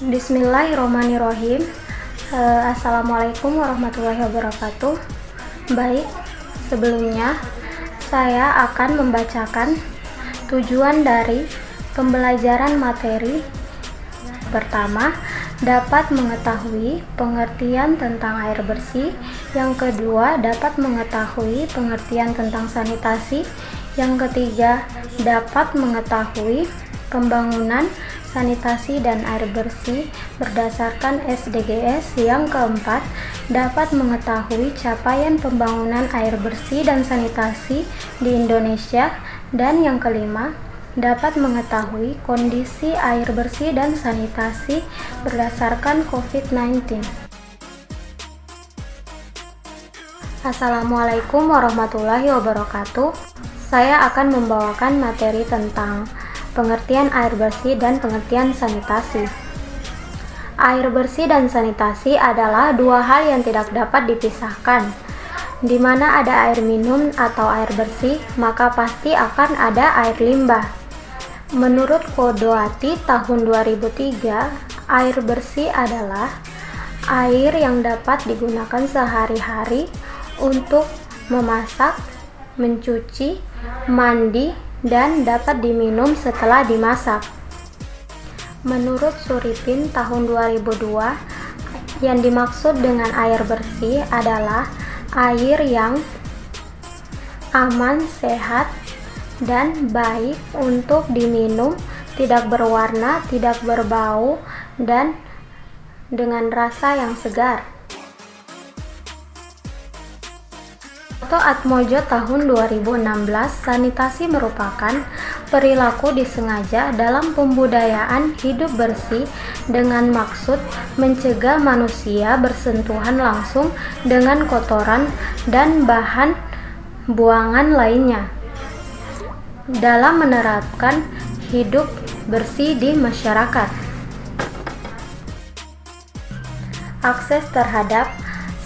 Bismillahirrahmanirrahim. Assalamualaikum warahmatullahi wabarakatuh. Baik, sebelumnya saya akan membacakan tujuan dari pembelajaran materi. Pertama, dapat mengetahui pengertian tentang air bersih. Yang kedua, dapat mengetahui pengertian tentang sanitasi. Yang ketiga, dapat mengetahui pembangunan sanitasi dan air bersih berdasarkan SDGs. Yang keempat, dapat mengetahui capaian pembangunan air bersih dan sanitasi di Indonesia. Dan yang kelima, dapat mengetahui kondisi air bersih dan sanitasi berdasarkan COVID-19. Assalamualaikum warahmatullahi wabarakatuh. Saya akan membawakan materi tentang pengertian air bersih dan pengertian sanitasi. Air bersih dan sanitasi adalah dua hal yang tidak dapat dipisahkan. Di mana ada air minum atau air bersih, maka pasti akan ada air limbah. Menurut Kodowati tahun 2003, air bersih adalah air yang dapat digunakan sehari-hari untuk memasak, mencuci, mandi, dan dapat diminum setelah dimasak. Menurut Suripin tahun 2002, yang dimaksud dengan air bersih adalah air yang aman, sehat, dan baik untuk diminum, tidak berwarna, tidak berbau, dan dengan rasa yang segar. Atmojo tahun 2016, sanitasi merupakan perilaku disengaja dalam pembudayaan hidup bersih dengan maksud mencegah manusia bersentuhan langsung dengan kotoran dan bahan buangan lainnya dalam menerapkan hidup bersih di masyarakat. Akses terhadap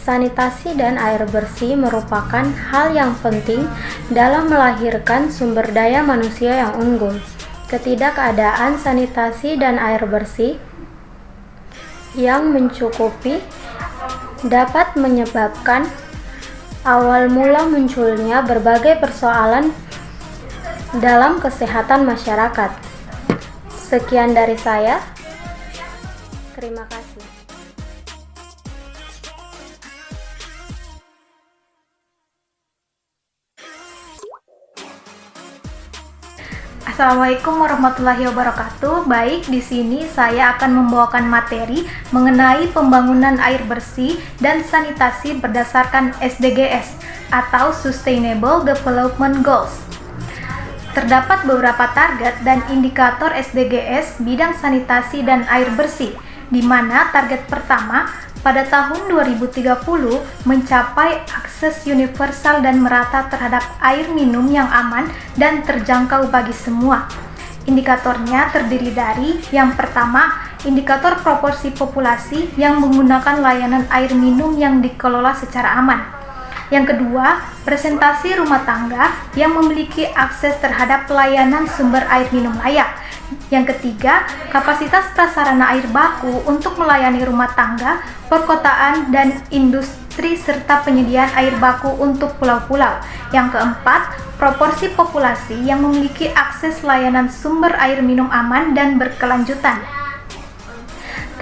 sanitasi dan air bersih merupakan hal yang penting dalam melahirkan sumber daya manusia yang unggul. Ketidakadaan sanitasi dan air bersih yang mencukupi dapat menyebabkan awal mula munculnya berbagai persoalan dalam kesehatan masyarakat. Sekian dari saya. Terima kasih. Assalamualaikum warahmatullahi wabarakatuh. Baik, di sini saya akan membawakan materi mengenai pembangunan air bersih dan sanitasi berdasarkan SDGs atau Sustainable Development Goals. Terdapat beberapa target dan indikator SDGs bidang sanitasi dan air bersih, di mana target pertama pada tahun 2030 mencapai akses universal dan merata terhadap air minum yang aman dan terjangkau bagi semua. Indikatornya terdiri dari yang pertama, indikator proporsi populasi yang menggunakan layanan air minum yang dikelola secara aman. Yang kedua, presentasi rumah tangga yang memiliki akses terhadap pelayanan sumber air minum layak. Yang ketiga, kapasitas prasarana air baku untuk melayani rumah tangga, perkotaan, dan industri serta penyediaan air baku untuk pulau-pulau. Yang keempat, proporsi populasi yang memiliki akses layanan sumber air minum aman dan berkelanjutan.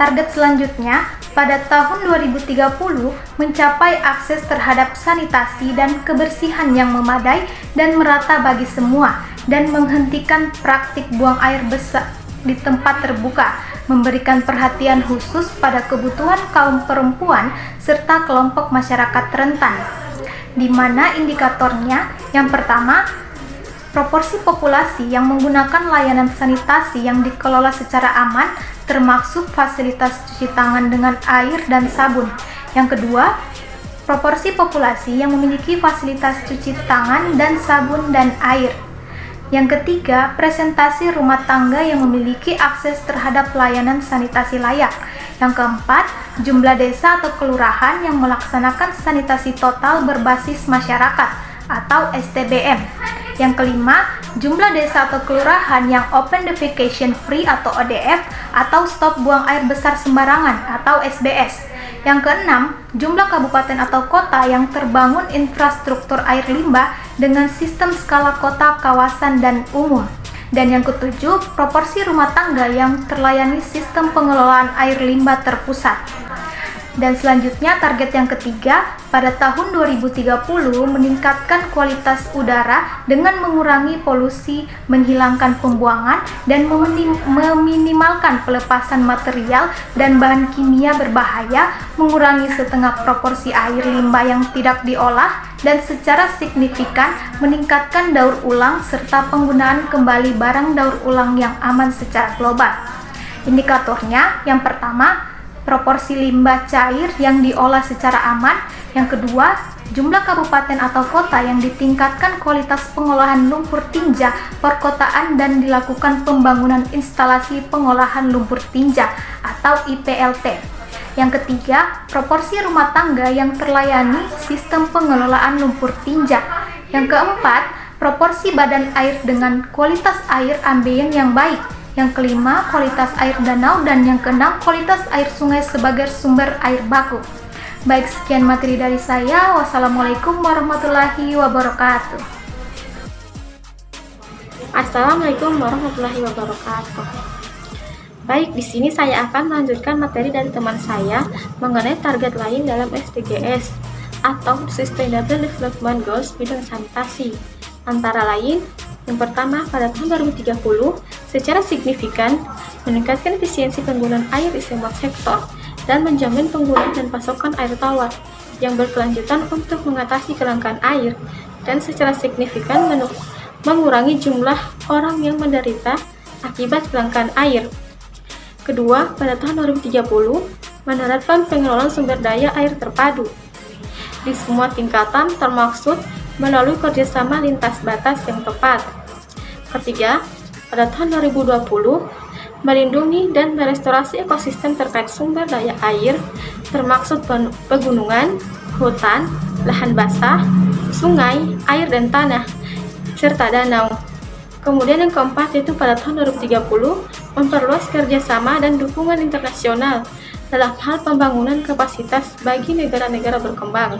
Target selanjutnya, pada tahun 2030 mencapai akses terhadap sanitasi dan kebersihan yang memadai dan merata bagi semua, dan menghentikan praktik buang air besar di tempat terbuka, memberikan perhatian khusus pada kebutuhan kaum perempuan serta kelompok masyarakat rentan, di mana indikatornya yang pertama, proporsi populasi yang menggunakan layanan sanitasi yang dikelola secara aman termasuk fasilitas cuci tangan dengan air dan sabun. Yang kedua, proporsi populasi yang memiliki fasilitas cuci tangan dan sabun dan air. Yang ketiga, presentasi rumah tangga yang memiliki akses terhadap layanan sanitasi layak. Yang keempat, jumlah desa atau kelurahan yang melaksanakan sanitasi total berbasis masyarakat atau STBM. Yang kelima, jumlah desa atau kelurahan yang open defecation free atau ODF atau stop buang air besar sembarangan atau SBS. Yang keenam, jumlah kabupaten atau kota yang terbangun infrastruktur air limbah dengan sistem skala kota, kawasan, dan umum. Dan yang ketujuh, proporsi rumah tangga yang terlayani sistem pengelolaan air limbah terpusat. Dan selanjutnya target yang ketiga, pada tahun 2030 meningkatkan kualitas udara dengan mengurangi polusi, menghilangkan pembuangan, dan meminimalkan pelepasan material dan bahan kimia berbahaya, mengurangi setengah proporsi air limbah yang tidak diolah, dan secara signifikan meningkatkan daur ulang serta penggunaan kembali barang daur ulang yang aman secara global. Indikatornya, yang pertama, proporsi limbah cair yang diolah secara aman. Yang kedua, jumlah kabupaten atau kota yang ditingkatkan kualitas pengolahan lumpur tinja perkotaan dan dilakukan pembangunan instalasi pengolahan lumpur tinja atau IPLT. Yang ketiga, proporsi rumah tangga yang terlayani sistem pengelolaan lumpur tinja. Yang keempat, proporsi badan air dengan kualitas air ambien yang baik. Yang kelima, kualitas air danau, dan yang keenam, kualitas air sungai sebagai sumber air baku. Baik, sekian materi dari saya. Wassalamualaikum warahmatullahi wabarakatuh. Assalamualaikum warahmatullahi wabarakatuh. Baik, di sini saya akan melanjutkan materi dari teman saya mengenai target lain dalam SDGs atau Sustainable Development Goals bidang sanitasi. Antara lain, yang pertama, pada tahun 2030, secara signifikan meningkatkan efisiensi penggunaan air di semua sektor dan menjamin penggunaan dan pasokan air tawar yang berkelanjutan untuk mengatasi kelangkaan air dan secara signifikan mengurangi jumlah orang yang menderita akibat kelangkaan air. Kedua, pada tahun 2030, menerapkan pengelolaan sumber daya air terpadu di semua tingkatan termaksud melalui kerjasama lintas batas yang tepat. Ketiga, pada tahun 2020, melindungi dan merestorasi ekosistem terkait sumber daya air, termaksud pegunungan, hutan, lahan basah, sungai, air dan tanah, serta danau. Kemudian yang keempat yaitu pada tahun 2030, memperluas kerjasama dan dukungan internasional dalam hal pembangunan kapasitas bagi negara-negara berkembang,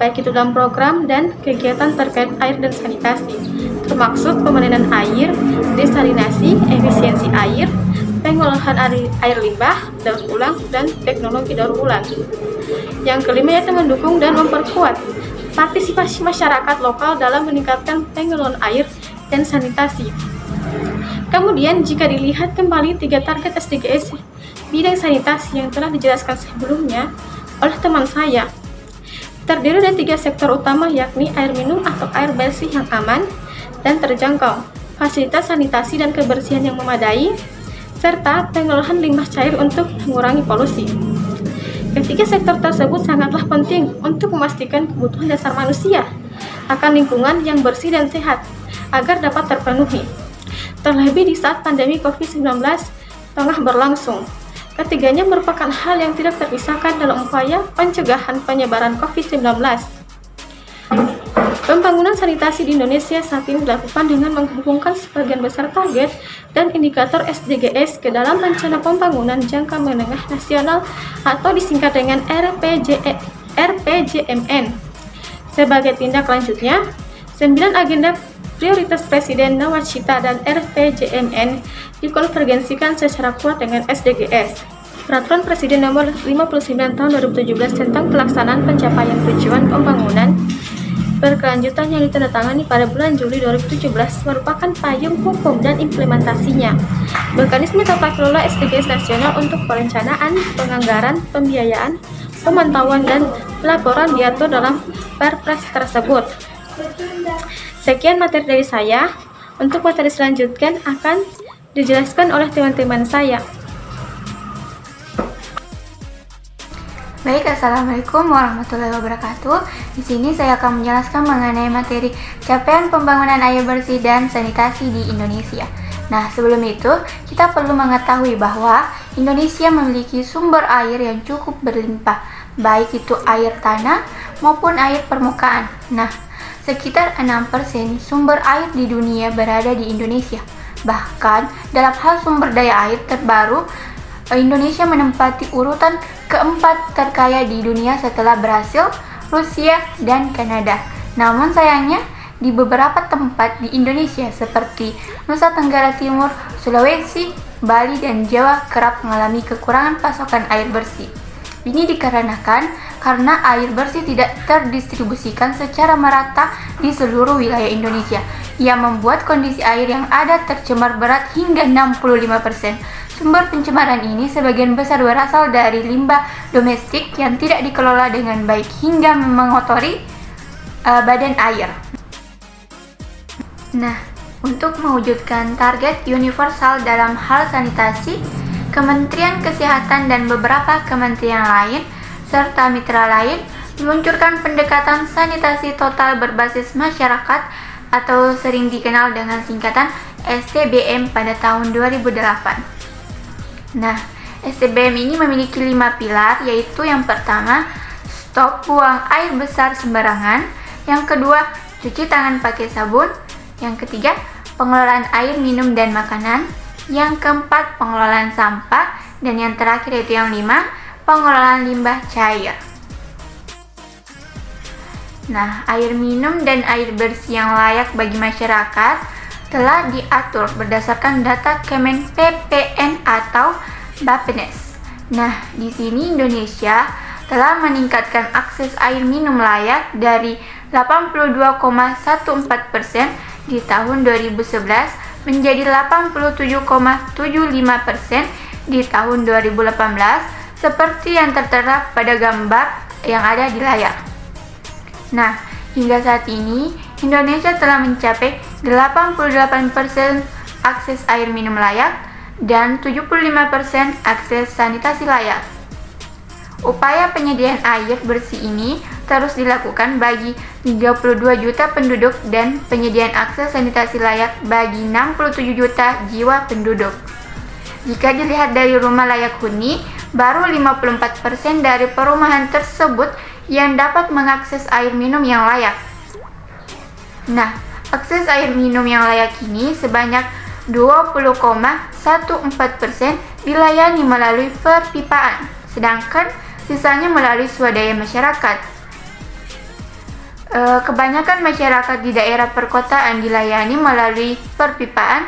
baik itu dalam program dan kegiatan terkait air dan sanitasi, termaksud pemanenan air, desalinasi, efisiensi air, pengolahan air limbah, daur ulang, dan teknologi daur ulang. Yang kelima yaitu mendukung dan memperkuat partisipasi masyarakat lokal dalam meningkatkan pengelolaan air dan sanitasi. Kemudian jika dilihat kembali 3 target SDGs bidang sanitasi yang telah dijelaskan sebelumnya oleh teman saya, terdiri dari 3 sektor utama yakni air minum atau air bersih yang aman dan terjangkau, fasilitas sanitasi dan kebersihan yang memadai, serta pengolahan limbah cair untuk mengurangi polusi. Ketiga sektor tersebut sangatlah penting untuk memastikan kebutuhan dasar manusia akan lingkungan yang bersih dan sehat agar dapat terpenuhi. Terlebih di saat pandemi COVID-19 tengah berlangsung. Ketiganya merupakan hal yang tidak terpisahkan dalam upaya pencegahan penyebaran COVID-19. Pembangunan sanitasi di Indonesia saat ini dilakukan dengan menghubungkan sebagian besar target dan indikator SDGs ke dalam Rencana Pembangunan Jangka Menengah Nasional atau disingkat dengan RPJMN. Sebagai tindak lanjutnya, 9 agenda prioritas Presiden Nawacita dan RPJMN dikonvergensikan secara kuat dengan SDGs. Peraturan Presiden Nomor 59 Tahun 2017 tentang pelaksanaan pencapaian tujuan pembangunan berkelanjutan yang ditandatangani pada bulan Juli 2017 merupakan payung hukum dan implementasinya. Mekanisme tata kelola SDGs nasional untuk perencanaan, penganggaran, pembiayaan, pemantauan, dan laporan diatur dalam Perpres tersebut. Sekian materi dari saya. Untuk materi selanjutnya akan dijelaskan oleh teman-teman saya. Baik, Assalamualaikum warahmatullahi wabarakatuh. Di sini saya akan menjelaskan mengenai materi capaian pembangunan air bersih dan sanitasi di Indonesia. Nah, sebelum itu, kita perlu mengetahui bahwa Indonesia memiliki sumber air yang cukup berlimpah, baik itu air tanah maupun air permukaan. Nah, sekitar 6% sumber air di dunia berada di Indonesia. Bahkan, dalam hal sumber daya air terbaru, Indonesia menempati urutan keempat terkaya di dunia setelah Brasil, Rusia, dan Kanada. Namun sayangnya, di beberapa tempat di Indonesia seperti Nusa Tenggara Timur, Sulawesi, Bali, dan Jawa kerap mengalami kekurangan pasokan air bersih. Ini dikarenakan karena air bersih tidak terdistribusikan secara merata di seluruh wilayah Indonesia, yang membuat kondisi air yang ada tercemar berat hingga 65%. Sumber pencemaran ini sebagian besar berasal dari limbah domestik yang tidak dikelola dengan baik hingga mengotori badan air. Nah, untuk mewujudkan target universal dalam hal sanitasi, Kementerian Kesehatan dan beberapa kementerian lain serta mitra lain meluncurkan pendekatan sanitasi total berbasis masyarakat atau sering dikenal dengan singkatan STBM pada tahun 2008. Nah, STBM ini memiliki 5 pilar, yaitu yang pertama, stop buang air besar sembarangan, yang kedua, cuci tangan pakai sabun, yang ketiga, pengelolaan air minum dan makanan, yang keempat, pengelolaan sampah, dan yang terakhir yaitu yang 5, pengelolaan limbah cair. Nah, air minum dan air bersih yang layak bagi masyarakat telah diatur berdasarkan data Kemen PPN atau Bappenas. Nah, di sini Indonesia telah meningkatkan akses air minum layak dari 82,14% di tahun 2011 menjadi 87,75% di tahun 2018 seperti yang tertera pada gambar yang ada di layar. Nah, hingga saat ini Indonesia telah mencapai 88% akses air minum layak dan 75% akses sanitasi layak. Upaya penyediaan air bersih ini terus dilakukan bagi 32 juta penduduk dan penyediaan akses sanitasi layak bagi 67 juta jiwa penduduk. Jika dilihat dari rumah layak huni, baru 54% dari perumahan tersebut yang dapat mengakses air minum yang layak. Nah, akses air minum yang layak ini sebanyak 20,14% dilayani melalui perpipaan, sedangkan sisanya melalui swadaya masyarakat. Kebanyakan masyarakat di daerah perkotaan dilayani melalui perpipaan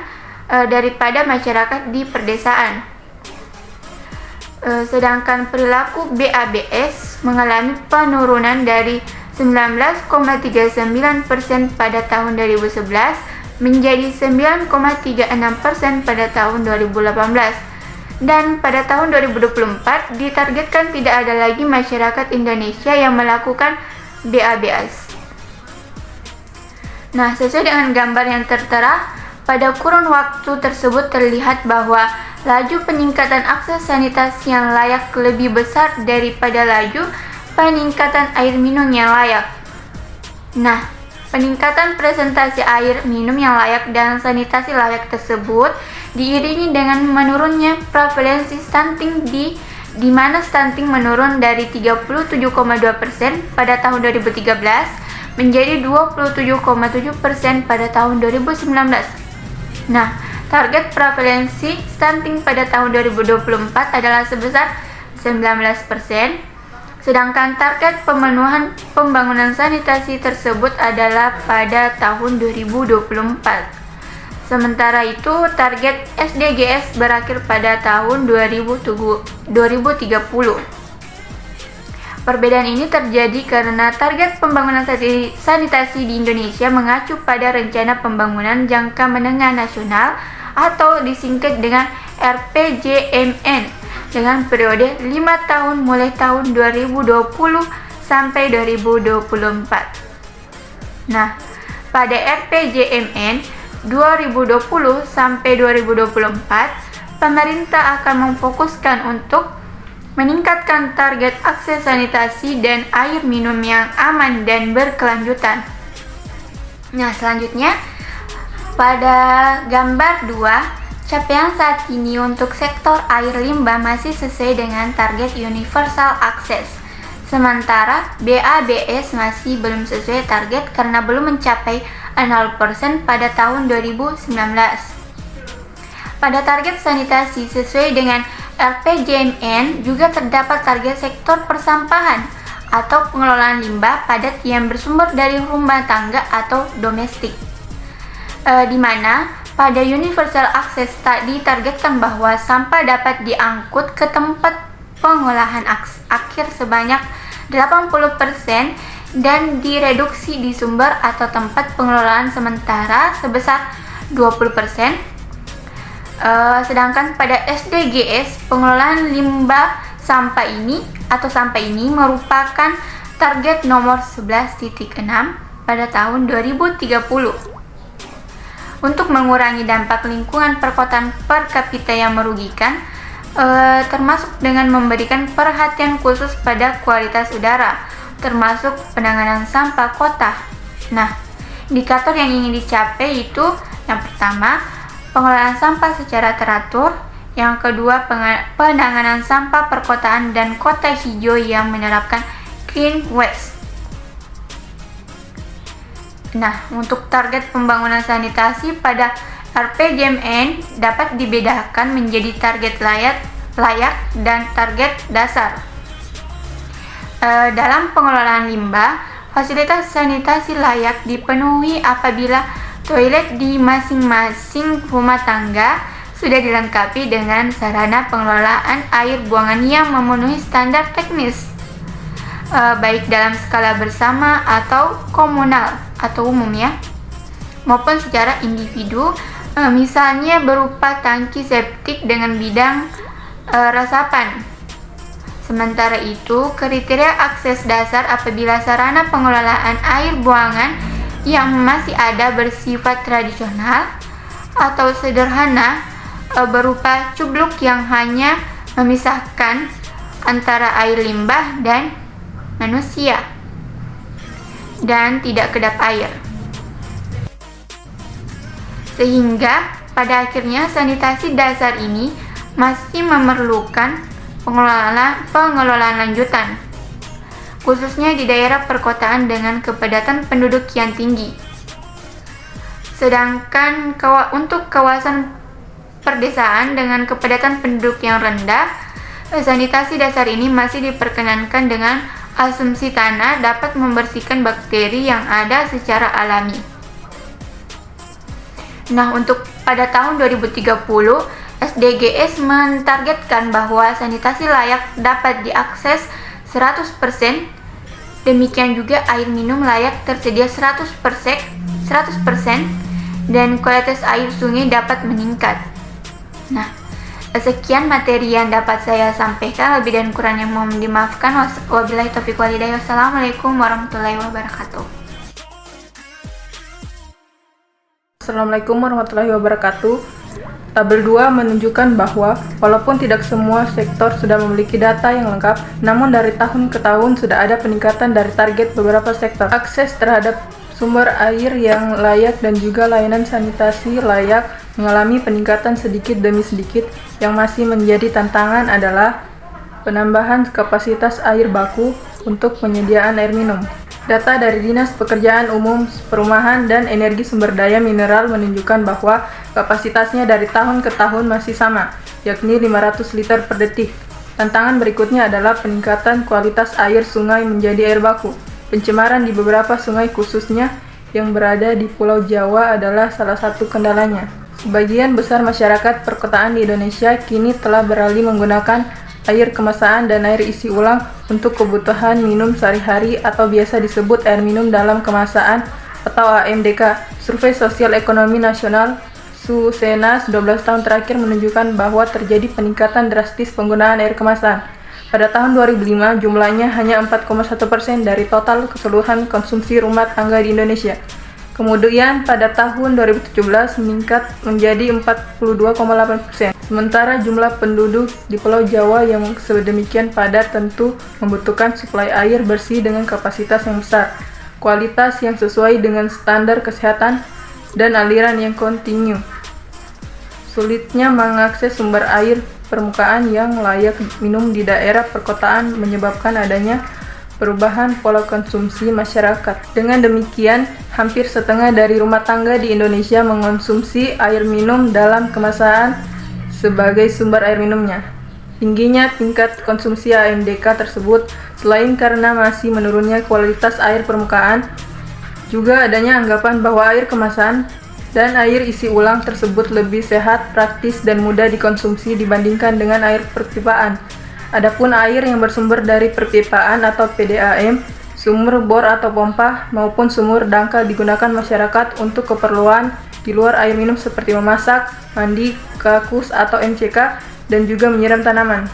daripada masyarakat di perdesaan. Sedangkan perilaku BABS mengalami penurunan dari 19,39% pada tahun 2011 menjadi 9,36% pada tahun 2018. Dan pada tahun 2024 ditargetkan tidak ada lagi masyarakat Indonesia yang melakukan BABS. Nah, sesuai dengan gambar yang tertera, pada kurun waktu tersebut terlihat bahwa laju peningkatan akses sanitasi yang layak lebih besar daripada laju peningkatan air minum yang layak. Nah, peningkatan presentasi air minum yang layak dan sanitasi layak tersebut diiringi dengan menurunnya prevalensi stunting di mana stunting menurun dari 37,2% pada tahun 2013 menjadi 27,7% pada tahun 2019. Nah, target prevalensi stunting pada tahun 2024 adalah sebesar 19%, sedangkan target pemenuhan pembangunan sanitasi tersebut adalah pada tahun 2024. Sementara itu, target SDGs berakhir pada tahun 2030. Perbedaan ini terjadi karena target pembangunan sanitasi di Indonesia mengacu pada Rencana Pembangunan Jangka Menengah Nasional atau disingkat dengan RPJMN dengan periode 5 tahun mulai tahun 2020 sampai 2024. Nah, pada RPJMN 2020 sampai 2024, pemerintah akan memfokuskan untuk meningkatkan target akses sanitasi dan air minum yang aman dan berkelanjutan. Nah, selanjutnya pada gambar 2, capaian saat ini untuk sektor air limbah masih sesuai dengan target universal akses. Sementara BABS masih belum sesuai target karena belum mencapai 0% pada tahun 2019. Pada target sanitasi sesuai dengan RPJMN juga terdapat target sektor persampahan atau pengelolaan limbah padat yang bersumber dari rumah tangga atau domestik, di mana pada universal access ditargetkan bahwa sampah dapat diangkut ke tempat pengolahan akhir sebanyak 80% dan direduksi di sumber atau tempat pengelolaan sementara sebesar 20%. Sedangkan pada SDGs, pengelolaan limbah sampah ini merupakan target nomor 11.6 pada tahun 2030. Untuk mengurangi dampak lingkungan perkotaan per kapita yang merugikan, termasuk dengan memberikan perhatian khusus pada kualitas udara, termasuk penanganan sampah kota. Nah, indikator yang ingin dicapai itu yang pertama, pengelolaan sampah secara teratur, yang kedua, penanganan sampah perkotaan dan kota hijau yang menerapkan clean waste. Nah, untuk target pembangunan sanitasi pada RPJMN dapat dibedakan menjadi target layak dan target dasar. Dalam pengelolaan limbah, fasilitas sanitasi layak dipenuhi apabila toilet di masing-masing rumah tangga sudah dilengkapi dengan sarana pengelolaan air buangan yang memenuhi standar teknis, baik dalam skala bersama atau komunal atau umum maupun secara individu, misalnya berupa tangki septik dengan bidang resapan. Sementara itu, kriteria akses dasar apabila sarana pengelolaan air buangan yang masih ada bersifat tradisional atau sederhana, berupa cubluk yang hanya memisahkan antara air limbah dan manusia dan tidak kedap air. Sehingga pada akhirnya sanitasi dasar ini masih memerlukan pengelolaan lanjutan, khususnya di daerah perkotaan dengan kepadatan penduduk yang tinggi. Sedangkan untuk kawasan perdesaan dengan kepadatan penduduk yang rendah, sanitasi dasar ini masih diperkenankan dengan asumsi tanah dapat membersihkan bakteri yang ada secara alami. Nah, untuk pada tahun 2030, SDGs mentargetkan bahwa sanitasi layak dapat diakses 100%, demikian juga air minum layak tersedia 100%, dan kualitas air sungai dapat meningkat. Nah, sekian materi yang dapat saya sampaikan, lebih dan kurangnya mohon dimaafkan. Wabillahi taufiq wal hidayah. Wassalamualaikum warahmatullahi wabarakatuh. Assalamualaikum warahmatullahi wabarakatuh. Tabel 2 menunjukkan bahwa walaupun tidak semua sektor sudah memiliki data yang lengkap, namun dari tahun ke tahun sudah ada peningkatan dari target beberapa sektor. Akses terhadap sumber air yang layak dan juga layanan sanitasi layak mengalami peningkatan sedikit demi sedikit. Yang masih menjadi tantangan adalah penambahan kapasitas air baku untuk penyediaan air minum. Data dari Dinas Pekerjaan Umum, Perumahan, dan Energi Sumber Daya Mineral menunjukkan bahwa kapasitasnya dari tahun ke tahun masih sama, yakni 500 liter per detik. Tantangan berikutnya adalah peningkatan kualitas air sungai menjadi air baku. Pencemaran di beberapa sungai khususnya yang berada di Pulau Jawa adalah salah satu kendalanya. Sebagian besar masyarakat perkotaan di Indonesia kini telah beralih menggunakan air kemasan dan air isi ulang untuk kebutuhan minum sehari-hari atau biasa disebut air minum dalam kemasan atau AMDK. Survei Sosial Ekonomi Nasional Susenas 12 tahun terakhir menunjukkan bahwa terjadi peningkatan drastis penggunaan air kemasan. Pada tahun 2005, jumlahnya hanya 4,1% dari total keseluruhan konsumsi rumah tangga di Indonesia. Kemudian pada tahun 2017 meningkat menjadi 42,8%. Sementara jumlah penduduk di Pulau Jawa yang sedemikian padat tentu membutuhkan suplai air bersih dengan kapasitas yang besar, kualitas yang sesuai dengan standar kesehatan, dan aliran yang kontinu. Sulitnya mengakses sumber air permukaan yang layak minum di daerah perkotaan menyebabkan adanya perubahan pola konsumsi masyarakat. Dengan demikian, hampir setengah dari rumah tangga di Indonesia mengonsumsi air minum dalam kemasan sebagai sumber air minumnya. Tingginya tingkat konsumsi AMDK tersebut selain karena masih menurunnya kualitas air permukaan, juga adanya anggapan bahwa air kemasan dan air isi ulang tersebut lebih sehat, praktis, dan mudah dikonsumsi dibandingkan dengan air perpipaan. Adapun air yang bersumber dari perpipaan atau PDAM, sumur bor atau pompa, maupun sumur dangkal digunakan masyarakat untuk keperluan di luar air minum seperti memasak, mandi, kakus atau MCK, dan juga menyiram tanaman.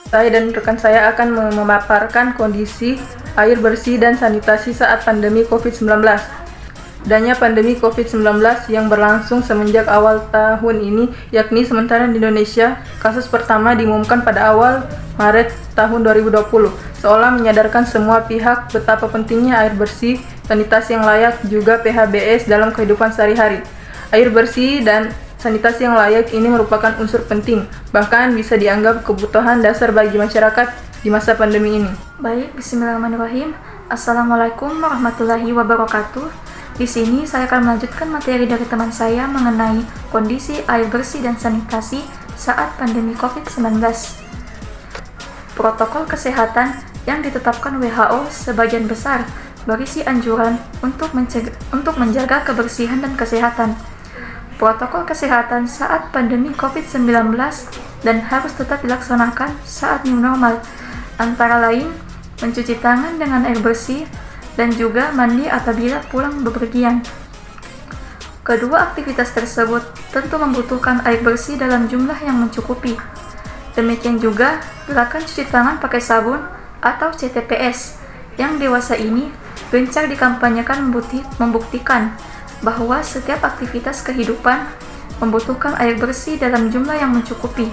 Saya dan rekan saya akan memaparkan kondisi air bersih dan sanitasi saat pandemi COVID-19. Adanya pandemi COVID-19 yang berlangsung semenjak awal tahun ini, yakni sementara di Indonesia, kasus pertama diumumkan pada awal Maret tahun 2020, seolah menyadarkan semua pihak betapa pentingnya air bersih, sanitasi yang layak, juga PHBS dalam kehidupan sehari-hari. Air bersih dan sanitasi yang layak ini merupakan unsur penting, bahkan bisa dianggap kebutuhan dasar bagi masyarakat di masa pandemi ini. Baik, bismillahirrahmanirrahim. Assalamualaikum warahmatullahi wabarakatuh. Di sini saya akan melanjutkan materi dari teman saya mengenai kondisi air bersih dan sanitasi saat pandemi COVID-19. Protokol kesehatan yang ditetapkan WHO sebagian besar berisi anjuran untuk menjaga kebersihan dan kesehatan. Protokol kesehatan saat pandemi COVID-19 dan harus tetap dilaksanakan saat new normal, antara lain mencuci tangan dengan air bersih, dan juga mandi apabila pulang bepergian. Kedua aktivitas tersebut tentu membutuhkan air bersih dalam jumlah yang mencukupi. Demikian juga gerakan cuci tangan pakai sabun atau CTPS yang dewasa ini gencar dikampanyekan membuktikan bahwa setiap aktivitas kehidupan membutuhkan air bersih dalam jumlah yang mencukupi.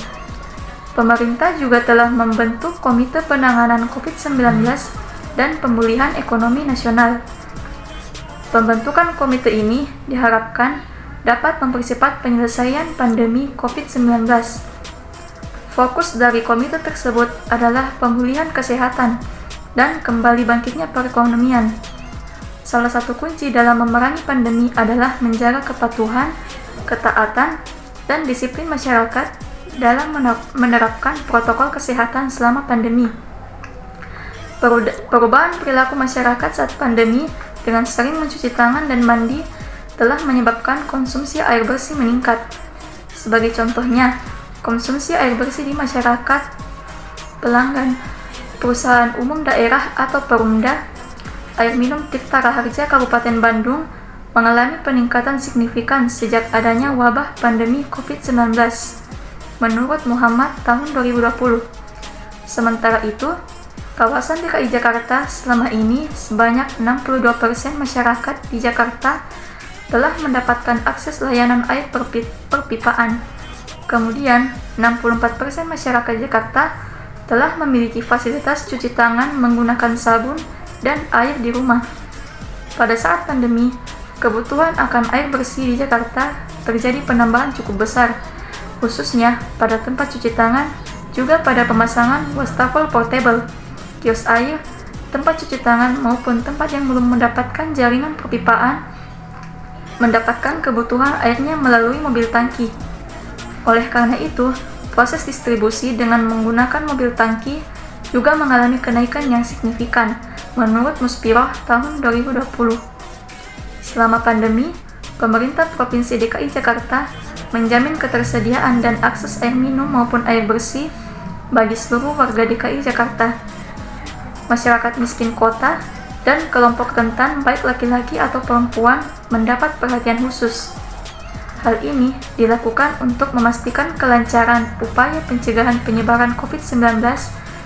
Pemerintah juga telah membentuk Komite Penanganan COVID-19 dan Pemulihan Ekonomi Nasional. Pembentukan komite ini diharapkan dapat mempercepat penyelesaian pandemi COVID-19. Fokus dari komite tersebut adalah pemulihan kesehatan dan kembali bangkitnya perekonomian. Salah satu kunci dalam memerangi pandemi adalah menjaga kepatuhan, ketaatan, dan disiplin masyarakat dalam menerapkan protokol kesehatan selama pandemi. Perubahan perilaku masyarakat saat pandemi dengan sering mencuci tangan dan mandi telah menyebabkan konsumsi air bersih meningkat. Sebagai contohnya, konsumsi air bersih di masyarakat pelanggan perusahaan umum daerah atau Perumda, air minum Tirta Raharja Kabupaten Bandung mengalami peningkatan signifikan sejak adanya wabah pandemi COVID-19 menurut Muhammad tahun 2020. Sementara itu, kawasan DKI Jakarta selama ini sebanyak 62% masyarakat di Jakarta telah mendapatkan akses layanan air perpipaan. Kemudian, 64% masyarakat Jakarta telah memiliki fasilitas cuci tangan menggunakan sabun dan air di rumah. Pada saat pandemi, kebutuhan akan air bersih di Jakarta terjadi penambahan cukup besar, khususnya pada tempat cuci tangan, juga pada pemasangan wastafel portable, kios air, tempat cuci tangan maupun tempat yang belum mendapatkan jaringan perpipaan mendapatkan kebutuhan airnya melalui mobil tangki. Oleh karena itu, proses distribusi dengan menggunakan mobil tangki juga mengalami kenaikan yang signifikan menurut Muspiroh tahun 2020. Selama pandemi, pemerintah Provinsi DKI Jakarta menjamin ketersediaan dan akses air minum maupun air bersih bagi seluruh warga DKI Jakarta. Masyarakat miskin kota dan kelompok rentan baik laki-laki atau perempuan mendapat perhatian khusus. Hal ini dilakukan untuk memastikan kelancaran upaya pencegahan penyebaran COVID-19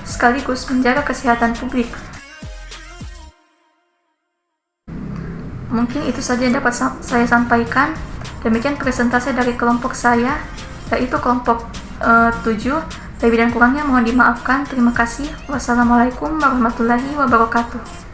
sekaligus menjaga kesehatan publik. Mungkin itu saja yang dapat saya sampaikan. Demikian presentasi dari kelompok saya, yaitu kelompok 7. Lebih dan kurangnya mohon dimaafkan. Terima kasih. Wassalamualaikum warahmatullahi wabarakatuh.